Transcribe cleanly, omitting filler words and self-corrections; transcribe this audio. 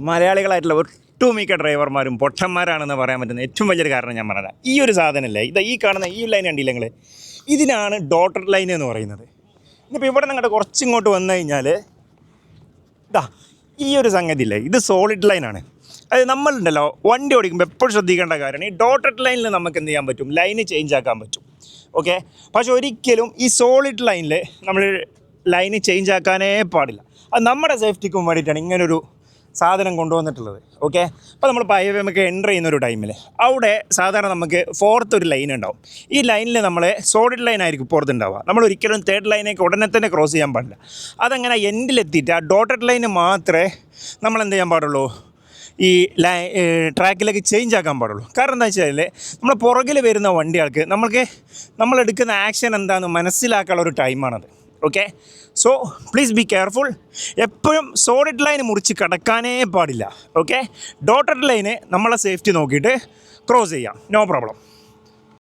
മലയാളികളായിട്ടുള്ള ഒട്ടുമിക്ക ഡ്രൈവർമാരും പൊട്ടന്മാരാണെന്ന് പറയാൻ പറ്റുന്ന ഏറ്റവും വലിയൊരു കാരണം ഞാൻ പറഞ്ഞത് ഈ ഒരു സാധനമല്ലേ, ഈ കാണുന്ന ഈ ലൈൻ കണ്ടില്ല നിങ്ങൾ, ഇതിനാണ് ഡോട്ടഡ് ലൈൻ എന്ന് പറയുന്നത്. ഇനിയിപ്പോൾ ഇവിടെ നിങ്ങളുടെ കുറച്ചിങ്ങോട്ട് വന്നു കഴിഞ്ഞാൽ ഇതാ ഈ ഒരു സംഗതി ഇല്ലേ, ഇത് സോളിഡ് ലൈനാണ്. അത് നമ്മളുണ്ടല്ലോ വണ്ടി ഓടിക്കുമ്പോൾ എപ്പോഴും ശ്രദ്ധിക്കേണ്ട കാര്യമാണ്, ഈ ഡോട്ടഡ് ലൈനിൽ നമുക്ക് എന്ത് ചെയ്യാൻ പറ്റും, ലൈന് ചേഞ്ച് ആക്കാൻ പറ്റും. ഓക്കെ, പക്ഷെ ഒരിക്കലും ഈ സോളിഡ് ലൈനിൽ നമ്മൾ ലൈന് ചേഞ്ച് ആക്കാനേ പാടില്ല. അത് നമ്മുടെ സേഫ്റ്റിക്കും വേണ്ടിയിട്ടാണ് ഇങ്ങനൊരു സാധനം കൊണ്ടുവന്നിട്ടുള്ളത്. ഓക്കെ, അപ്പോൾ നമ്മൾ ഹൈവേ നമുക്ക് എൻ്റർ ചെയ്യുന്നൊരു ടൈമിൽ അവിടെ സാധാരണ നമുക്ക് ഫോർത്ത് ഒരു ലൈൻ ഉണ്ടാവും. ഈ ലൈനിൽ നമ്മൾ സോളിഡ് ലൈൻ ആയിരിക്കും പുറത്ത് ഉണ്ടാവുക. നമ്മൾ ഒരിക്കലും തേർഡ് ലൈനേക്ക് ഉടനെ തന്നെ ക്രോസ് ചെയ്യാൻ പാടില്ല. അതങ്ങനെ എൻഡിലെത്തിയിട്ട് ആ ഡോട്ടഡ് ലൈന് മാത്രമേ നമ്മൾ എന്ത് ചെയ്യാൻ പാടുള്ളൂ, ഈ ട്രാക്കിലേക്ക് ചേഞ്ച് ആക്കാൻ പാടുള്ളൂ. കാരണം എന്താ വെച്ചാൽ നമ്മൾ പുറകിൽ വരുന്ന വണ്ടികൾക്ക് നമ്മളെടുക്കുന്ന ആക്ഷൻ എന്താണെന്ന് മനസ്സിലാക്കാനുള്ള ഒരു ടൈമാണത്. Okay, so please be careful. എപ്പോഴും സോളിഡ് ലൈൻ മുറിച്ച് കടക്കാനേ പാടില്ല. ഓക്കെ, ഡോട്ടഡ് ലൈന് നമ്മളെ സേഫ്റ്റി നോക്കിയിട്ട് ക്രോസ് ചെയ്യാം, നോ പ്രോബ്ലം.